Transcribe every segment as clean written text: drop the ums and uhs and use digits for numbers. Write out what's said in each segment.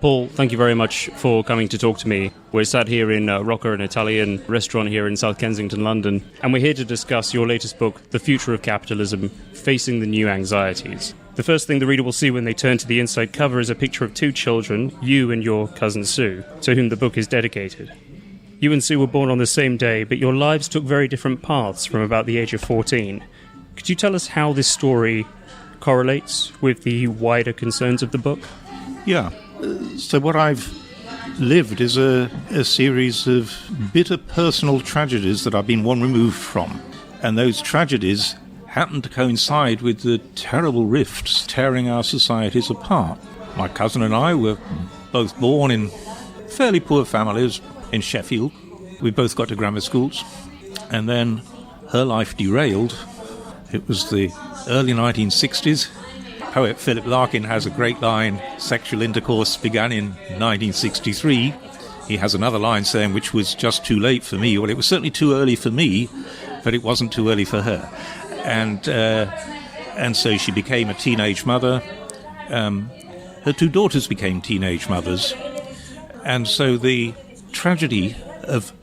Paul, thank you very much for coming to talk to me. We're sat here in Rocca, an Italian restaurant here in South Kensington, London, and we're here to discuss your latest book, The Future of Capitalism, Facing the New Anxieties. The first thing the reader will see when they turn to the inside cover is a picture of two children, you and your cousin Sue, to whom the book is dedicated. You and Sue were born on the same day, but your lives took very different paths from about the age of 14. Could you tell us how this story correlates with the wider concerns of the book? Yeah. So what I've lived is a series of bitter personal tragedies that I've been one removed from. And those tragedies happen to coincide with the terrible rifts tearing our societies apart. My cousin and I were both born in fairly poor families in Sheffield. We both got to grammar schools. And then her life derailed. It was the early 1960s. Poet Philip Larkin has a great line, sexual intercourse began in 1963. He has another line saying, which was just too late for me. Well, it was certainly too early for me, but it wasn't too early for her. And so she became a teenage mother. Her two daughters became teenage mothers. And so the tragedy of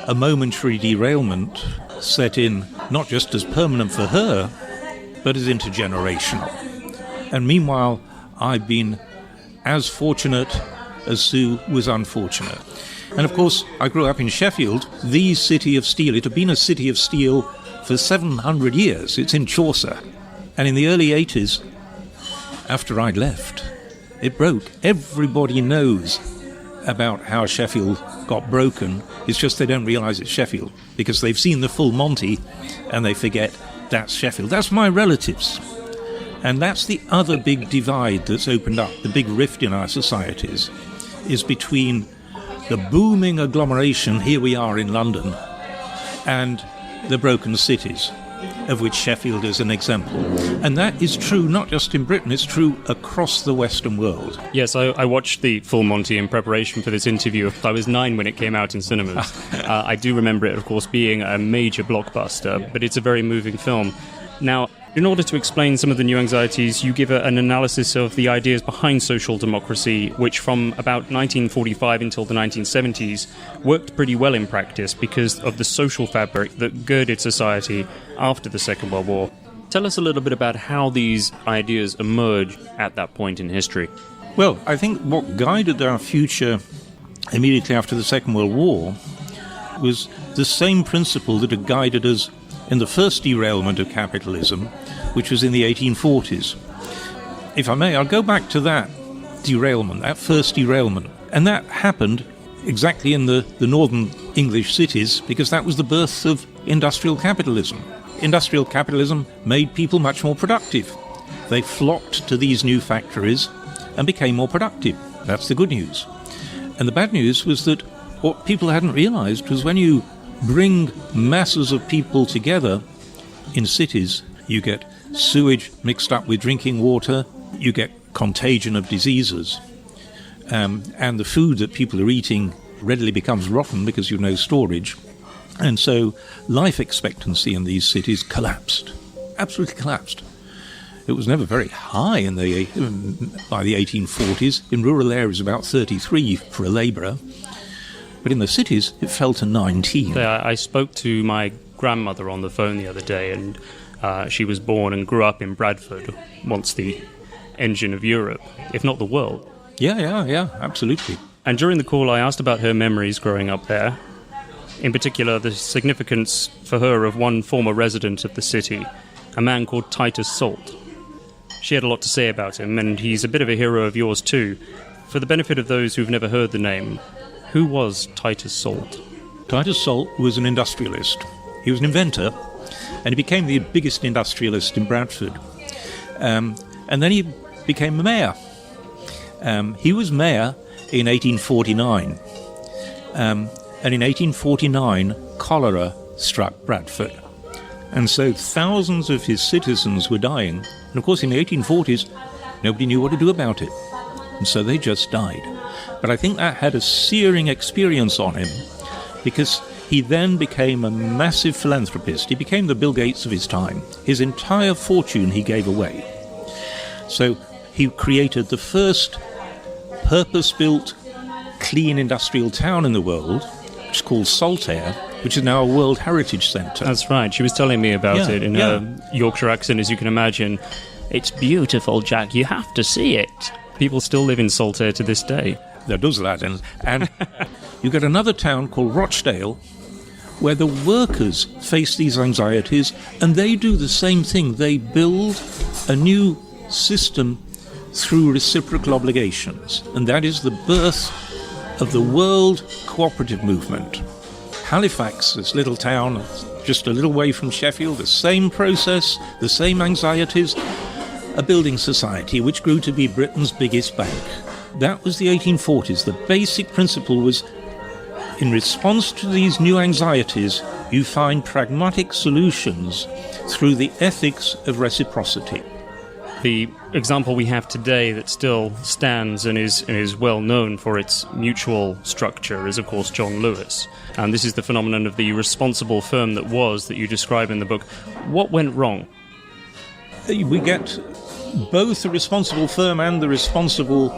a momentary derailment set in not just as permanent for her, but as intergenerational. And meanwhile, I've been as fortunate as Sue was unfortunate. And of course, I grew up in Sheffield, the city of steel. It had been a city of steel for 700 years. It's in Chaucer. And in the early 80s, after I'd left, it broke. Everybody knows about how Sheffield got broken. It's just they don't realise it's Sheffield because they've seen the full Monty and they forget that's Sheffield. That's my relatives. And that's the other big divide that's opened up, the big rift in our societies, is between the booming agglomeration, here we are in London, and the broken cities, of which Sheffield is an example. And that is true not just in Britain, it's true across the Western world. Yes, I watched the Full Monty in preparation for this interview. I was 9 when it came out in cinemas. I do remember it, of course, being a major blockbuster, but it's a very moving film. Now, in order to explain some of the new anxieties, you give an analysis of the ideas behind social democracy, which from about 1945 until the 1970s worked pretty well in practice because of the social fabric that girded society after the Second World War. Tell us a little bit about how these ideas emerged at that point in history. Well, I think what guided our future immediately after the Second World War was the same principle that had guided us in the first derailment of capitalism, which was in the 1840s. If I may, I'll go back to that derailment, that first derailment. And that happened exactly in the northern English cities because that was the birth of industrial capitalism. Industrial capitalism made people much more productive. They flocked to these new factories and became more productive. That's the good news. And the bad news was that what people hadn't realized was when you bring masses of people together in cities, you get sewage mixed up with drinking water, you get contagion of diseases, and the food that people are eating readily becomes rotten because you've no storage. And so life expectancy in these cities collapsed, absolutely collapsed. It was never very high by the 1840s. In rural areas, about 33 for a labourer. But in the cities, it fell to 19. I spoke to my grandmother on the phone the other day, and she was born and grew up in Bradford, once the engine of Europe, if not the world. Yeah, absolutely. And during the call, I asked about her memories growing up there, in particular the significance for her of one former resident of the city, a man called Titus Salt. She had a lot to say about him, and he's a bit of a hero of yours too. For the benefit of those who've never heard the name, who was Titus Salt? Titus Salt was an industrialist. He was an inventor, and he became the biggest industrialist in Bradford. And then he became a mayor. He was mayor in 1849. And in 1849, cholera struck Bradford. And so thousands of his citizens were dying. And of course, in the 1840s, nobody knew what to do about it. And so they just died. But I think that had a searing experience on him because he then became a massive philanthropist. He became the Bill Gates of his time. His entire fortune he gave away. So he created the first purpose-built, clean industrial town in the world, which is called Saltaire, which is now a World Heritage Centre. That's right. She was telling me about it in a Yorkshire accent, as you can imagine. It's beautiful, Jack. You have to see it. People still live in Saltaire to this day. There does that. And you get another town called Rochdale, where the workers face these anxieties, and they do the same thing. They build a new system through reciprocal obligations, and that is the birth of the world cooperative movement. Halifax, this little town just a little way from Sheffield, the same process, the same anxieties, a building society which grew to be Britain's biggest bank. That was the 1840s. The basic principle was, in response to these new anxieties, you find pragmatic solutions through the ethics of reciprocity. The example we have today that still stands and is well known for its mutual structure is, of course, John Lewis. And this is the phenomenon of the responsible firm that you describe in the book. What went wrong? We get both the responsible firm and the responsible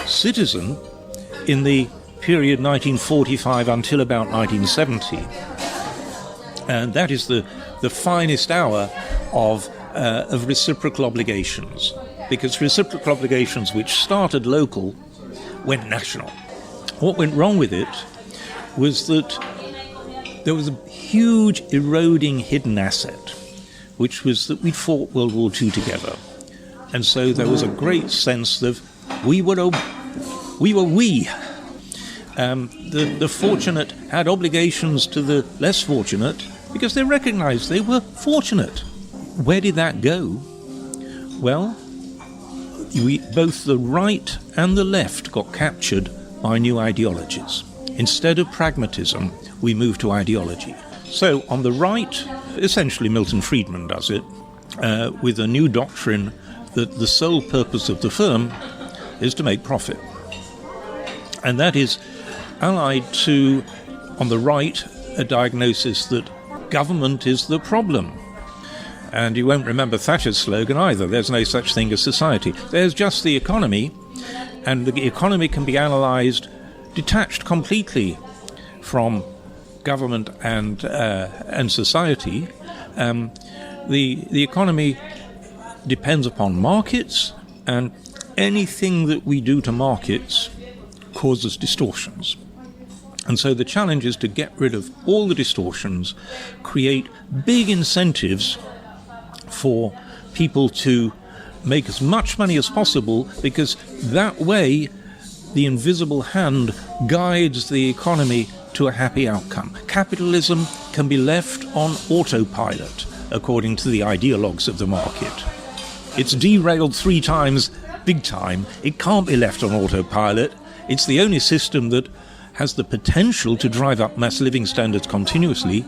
citizen in the period 1945 until about 1970. And that is the finest hour of reciprocal obligations, because reciprocal obligations which started local went national. What went wrong with it was that there was a huge eroding hidden asset, which was that we'd fought World War II together. And so there was a great sense of we were. The fortunate had obligations to the less fortunate because they recognized they were fortunate. Where did that go? Well, both the right and the left got captured by new ideologies. Instead of pragmatism, we moved to ideology. So on the right, essentially Milton Friedman does it, with a new doctrine that the sole purpose of the firm is to make profit. And that is allied to, on the right, a diagnosis that government is the problem. And you won't remember Thatcher's slogan either. There's no such thing as society. There's just the economy, and the economy can be analysed detached completely from government and society. The economy depends upon markets, and anything that we do to markets causes distortions. And so the challenge is to get rid of all the distortions, create big incentives for people to make as much money as possible, because that way the invisible hand guides the economy to a happy outcome. Capitalism can be left on autopilot, according to the ideologues of the market. It's derailed 3 times, big time. It can't be left on autopilot. It's the only system that has the potential to drive up mass living standards continuously,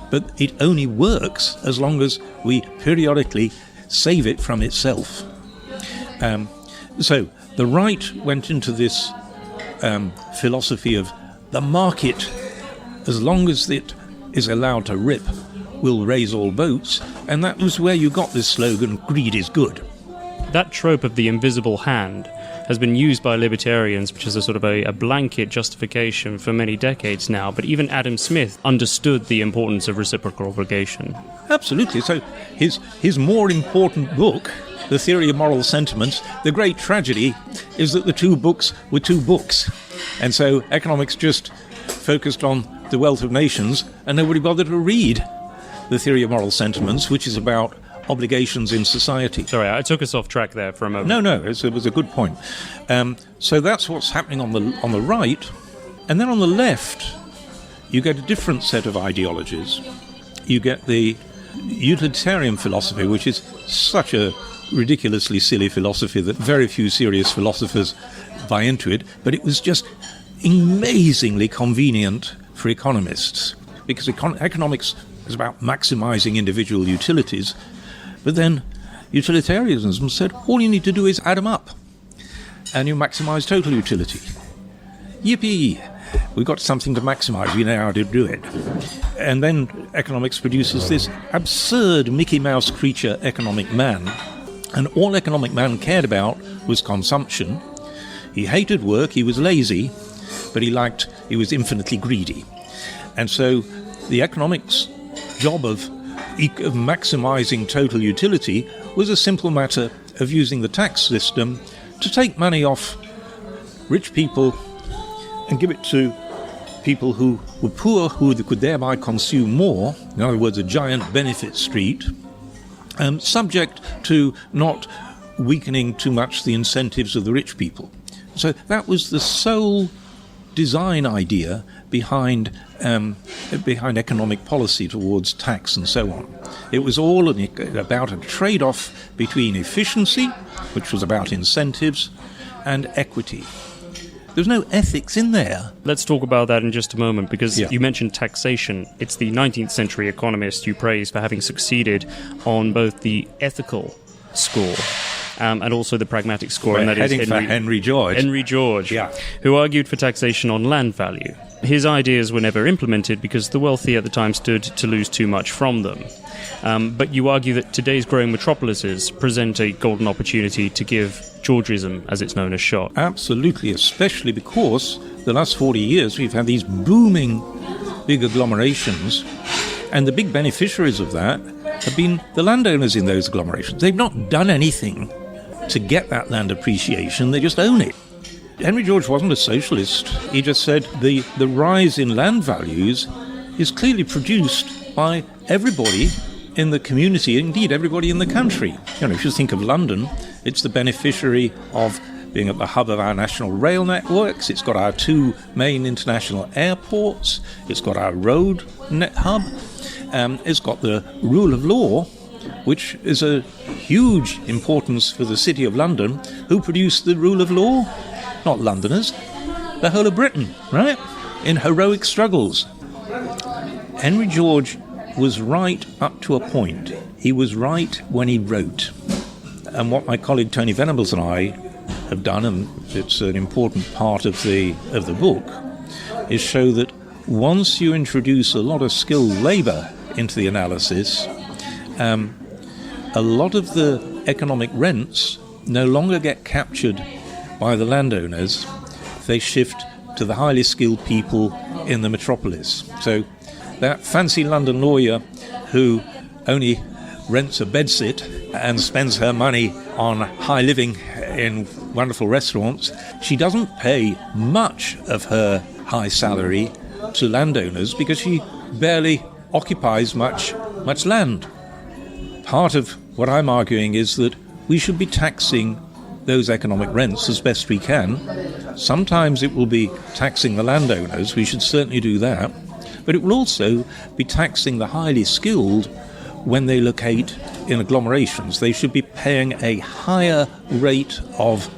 but it only works as long as we periodically save it from itself. So the right went into this philosophy of the market, as long as it is allowed to rip, will raise all boats, and that was where you got this slogan, greed is good. That trope of the invisible hand has been used by libertarians, which is a sort of a blanket justification for many decades now, but even Adam Smith understood the importance of reciprocal obligation. Absolutely. So his more important book, The Theory of Moral Sentiments, the great tragedy is that the 2 books were 2 books. And so economics just focused on the wealth of nations, and nobody bothered to read The Theory of Moral Sentiments, which is about obligations in society. Sorry, I took us off track there for a moment. No, it was a good point. So that's what's happening on the right. And then on the left, you get a different set of ideologies. You get the utilitarian philosophy, which is such a ridiculously silly philosophy that very few serious philosophers buy into it, but it was just amazingly convenient for economists, because economics is about maximizing individual utilities. But then utilitarianism said all you need to do is add them up and you maximize total utility. Yippee! We've got something to maximize. We know how to do it. And then economics produces this absurd Mickey Mouse creature, economic man. And all economic man cared about was consumption. He hated work, he was lazy, but he was infinitely greedy. And so the economics job of maximizing total utility was a simple matter of using the tax system to take money off rich people and give it to people who were poor, who could thereby consume more, in other words, a giant benefit street, subject to not weakening too much the incentives of the rich people. So that was the sole design idea behind economic policy towards tax and so on. It was all about a trade-off between efficiency, which was about incentives, and equity. There's no ethics in there. Let's talk about that in just a moment, because you mentioned taxation. It's the 19th century economist you praise for having succeeded on both the ethical score and also the pragmatic score. And that is Henry George. Henry George, who argued for taxation on land value. His ideas were never implemented because the wealthy at the time stood to lose too much from them. But you argue that today's growing metropolises present a golden opportunity to give Georgism, as it's known, a shot. Absolutely, especially because the last 40 years we've had these booming big agglomerations, and the big beneficiaries of that have been the landowners in those agglomerations. They've not done anything to get that land appreciation, they just own it. Henry George wasn't a socialist. He just said the rise in land values is clearly produced by everybody in the community, indeed everybody in the country. If you think of London, it's the beneficiary of being at the hub of our national rail networks. It's got our two main international airports. It's got our road net hub. It's got the rule of law, which is a huge importance for the City of London. Who produced the rule of law? Not Londoners, the whole of Britain, right? In heroic struggles. Henry George was right up to a point. He was right when he wrote. And what my colleague Tony Venables and I have done, and it's an important part of the book, is show that once you introduce a lot of skilled labour into the analysis, a lot of the economic rents no longer get captured by the landowners. They shift to the highly skilled people in the metropolis. So that fancy London lawyer who only rents a bedsit and spends her money on high living in wonderful restaurants, she doesn't pay much of her high salary to landowners because she barely occupies much land. Part of what I'm arguing is that we should be taxing those economic rents as best we can. Sometimes it will be taxing the landowners, we should certainly do that, but it will also be taxing the highly skilled when they locate in agglomerations. They should be paying a higher rate of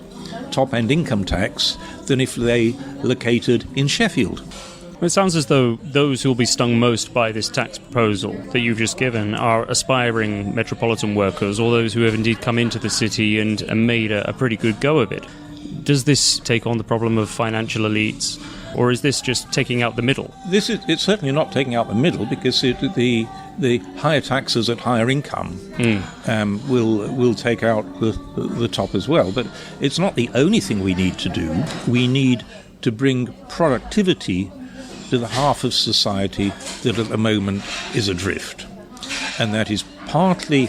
top-end income tax than if they located in Sheffield. It sounds as though those who will be stung most by this tax proposal that you've just given are aspiring metropolitan workers, or those who have indeed come into the city and made a pretty good go of it. Does this take on the problem of financial elites, or is this just taking out the middle? It's certainly not taking out the middle, because the higher taxes at higher income will take out the top as well. But it's not the only thing we need to do. We need to bring productivity to the half of society that at the moment is adrift. And that is partly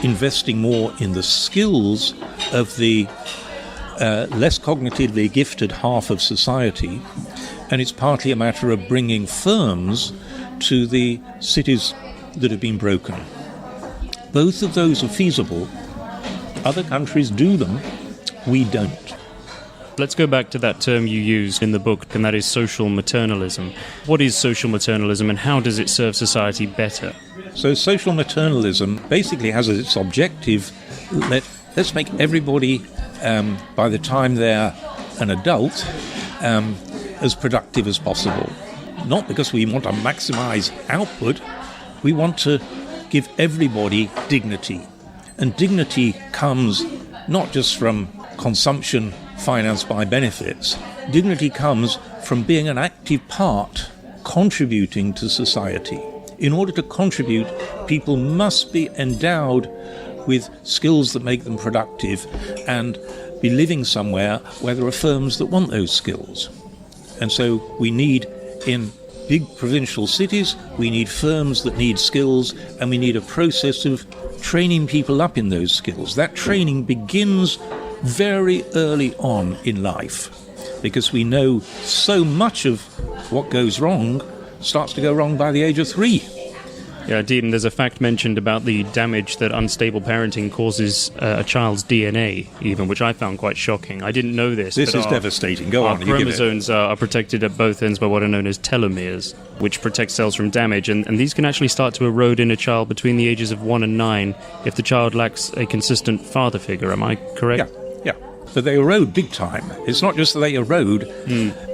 investing more in the skills of the less cognitively gifted half of society, and it's partly a matter of bringing firms to the cities that have been broken. Both of those are feasible. Other countries do them. We don't. Let's go back to that term you used in the book, and that is social maternalism. What is social maternalism, and how does it serve society better? So social maternalism basically has as its objective, let's make everybody, by the time they're an adult, as productive as possible. Not because we want to maximize output, we want to give everybody dignity. And dignity comes not just from consumption financed by benefits. Dignity comes from being an active part, contributing to society. In order to contribute, people must be endowed with skills that make them productive and be living somewhere where there are firms that want those skills. And so we need, in big provincial cities, we need firms that need skills, and we need a process of training people up in those skills. That training begins very early on in life, because we know so much of what goes wrong starts to go wrong by the age of 3. Yeah, Dean, there's a fact mentioned about the damage that unstable parenting causes a child's DNA, even, which I found quite shocking. I didn't know this. This is devastating. Go on. Our chromosomes are protected at both ends by what are known as telomeres, which protect cells from damage, and these can actually start to erode in a child between the ages of 1 and 9 if the child lacks a consistent father figure. Am I correct? Yeah. But they erode big time. It's not just that they erode.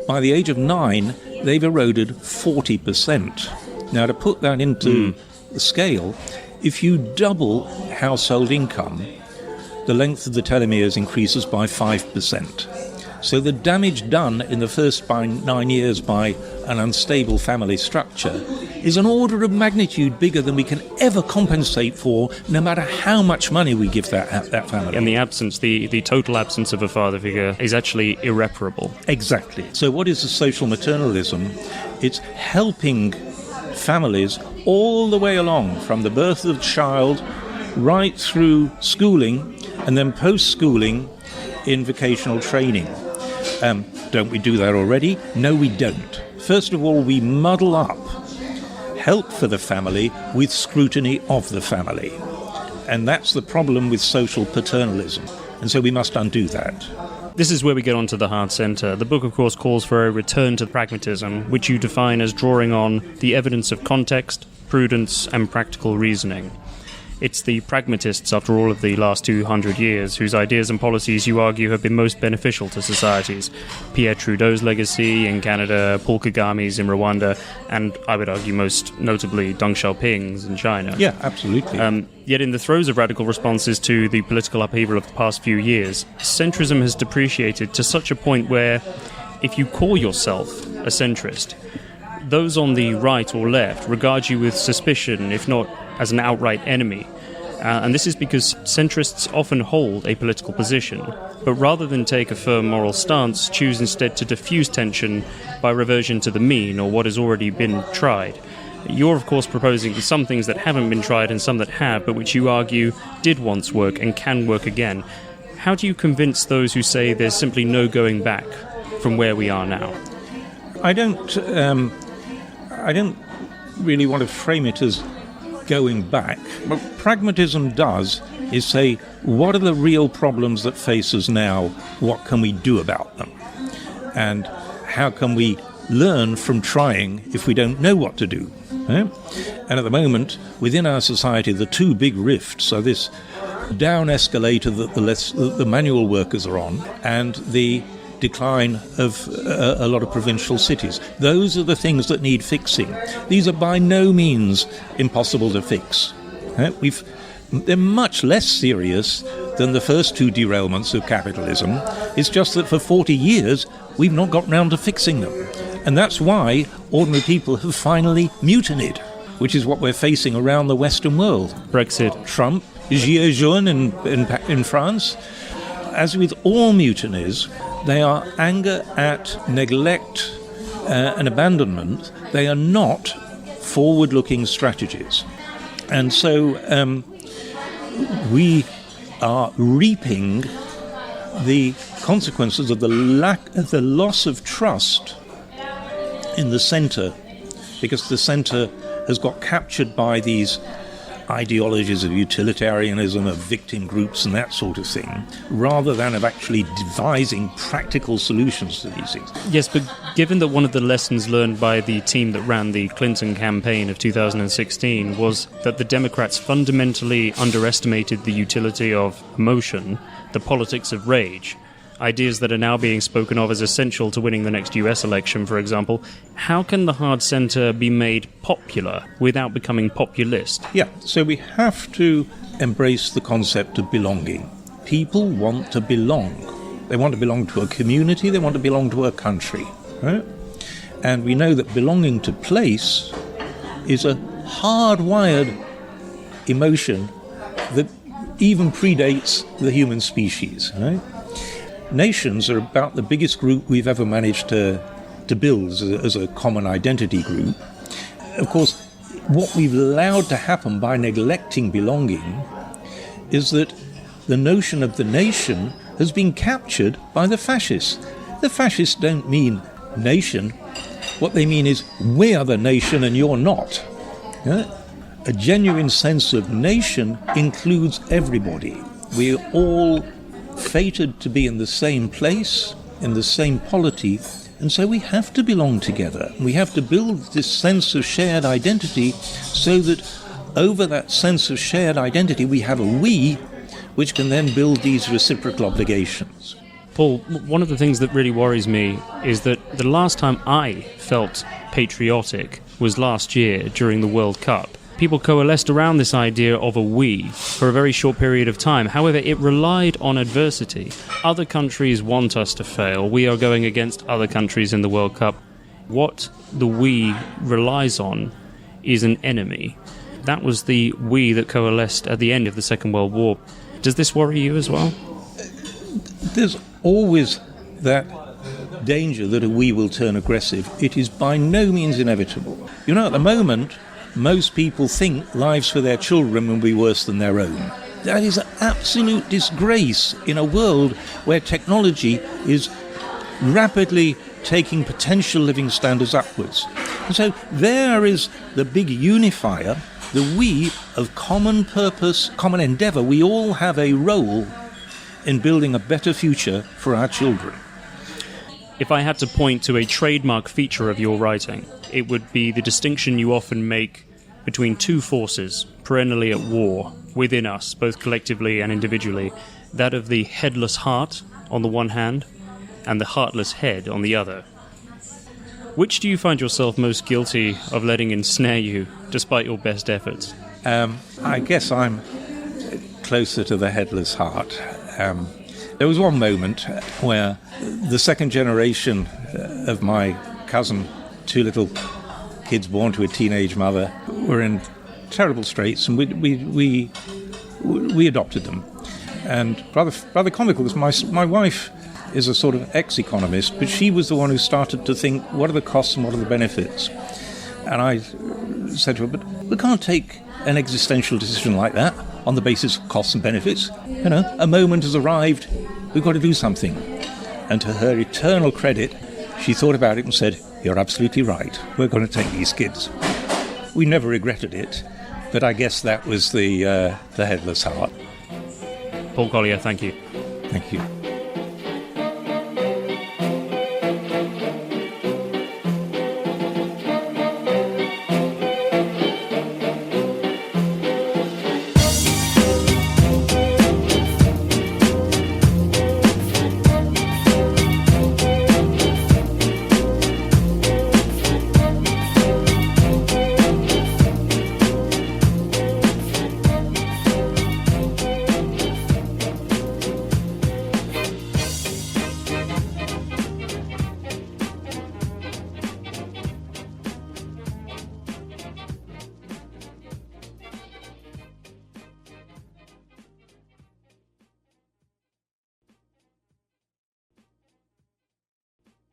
By the age of 9, they've eroded 40%. Now, to put that into the scale, if you double household income, the length of the telomeres increases by 5%. So the damage done in the first 9 years by an unstable family structure is an order of magnitude bigger than we can ever compensate for, no matter how much money we give that family. And the total absence of a father figure is actually irreparable. Exactly. So what is a social maternalism? It's helping families all the way along, from the birth of the child right through schooling, and then post-schooling in vocational training. Don't we do that already? No, we don't. First of all, we muddle up help for the family with scrutiny of the family. And that's the problem with social paternalism. And so we must undo that. This is where we get onto the hard centre. The book, of course, calls for a return to pragmatism, which you define as drawing on the evidence of context, prudence, and practical reasoning. It's the pragmatists, after all of the last 200 years, whose ideas and policies you argue have been most beneficial to societies. Pierre Trudeau's legacy in Canada, Paul Kagame's in Rwanda, and I would argue most notably Deng Xiaoping's in China. Yeah, absolutely. Yet in the throes of radical responses to the political upheaval of the past few years, centrism has depreciated to such a point where, if you call yourself a centrist, those on the right or left regard you with suspicion, if not as an outright enemy. And this is because centrists often hold a political position, but rather than take a firm moral stance, choose instead to diffuse tension by reversion to the mean or what has already been tried. You're, of course, proposing some things that haven't been tried and some that have, but which you argue did once work and can work again. How do you convince those who say there's simply no going back from where we are now? I don't really want to frame it as going back. What pragmatism does is say, what are the real problems that face us now? What can we do about them? And how can we learn from trying if we don't know what to do? And at the moment, within our society, the two big rifts are this down escalator that the manual workers are on, and the decline of a lot of provincial cities. Those are the things that need fixing. These are by no means impossible to fix. They're much less serious than the first two derailments of capitalism. It's just that for 40 years, we've not got round to fixing them. And that's why ordinary people have finally mutinied, which is what we're facing around the Western world. Brexit. Trump, Gilets jaunes in France. As with all mutinies, they are anger at neglect and abandonment. They are not forward-looking strategies. And so we are reaping the consequences of the loss of trust in the centre, because the centre has got captured by these ideologies of utilitarianism, of victim groups and that sort of thing, rather than of actually devising practical solutions to these things. Yes, but given that one of the lessons learned by the team that ran the Clinton campaign of 2016 was that the Democrats fundamentally underestimated the utility of emotion, the politics of rage, ideas that are now being spoken of as essential to winning the next US election, for example, how can the hard centre be made popular without becoming populist? Yeah, so we have to embrace the concept of belonging. People want to belong. They want to belong to a community, they want to belong to a country. Right? And we know that belonging to place is a hardwired emotion that even predates the human species. Right? nations are about the biggest group we've ever managed to build as a common identity group. Of course, what we've allowed to happen by neglecting belonging is that the notion of the nation has been captured by the fascists. The fascists don't mean nation. What they mean is, we are the nation and you're not. Yeah? A genuine sense of nation includes everybody. We're all fated to be in the same place, in the same polity, and so we have to belong together. We have to build this sense of shared identity so that over that sense of shared identity we have a we, which can then build these reciprocal obligations. Paul, one of the things that really worries me is that the last time I felt patriotic was last year during the World Cup. People coalesced around this idea of a we for a very short period of time. However, it relied on adversity. Other countries want us to fail. We are going against other countries in the World Cup. What the we relies on is an enemy. That was the we that coalesced at the end of the Second World War. Does this worry you as well? There's always that danger that a we will turn aggressive. It is by no means inevitable. You know, at the moment, most people think lives for their children will be worse than their own. That is an absolute disgrace in a world where technology is rapidly taking potential living standards upwards. And so there is the big unifier, the we of common purpose, common endeavour. We all have a role in building a better future for our children. If I had to point to a trademark feature of your writing, it would be the distinction you often make between two forces perennially at war within us, both collectively and individually, that of the headless heart on the one hand and the heartless head on the other. Which do you find yourself most guilty of letting ensnare you, despite your best efforts? I guess I'm closer to the headless heart. There was one moment where the second generation of my cousin, two little kids born to a teenage mother, were in terrible straits, and we adopted them. And rather comical, because my wife is a sort of ex-economist, but she was the one who started to think, what are the costs and what are the benefits? And I said to her, but we can't take an existential decision like that on the basis of costs and benefits. You know, a moment has arrived, we've got to do something. And to her eternal credit, she thought about it and said, you're absolutely right, we're going to take these kids. We never regretted it, but I guess that was the headless heart. Paul Collier, thank you. Thank you.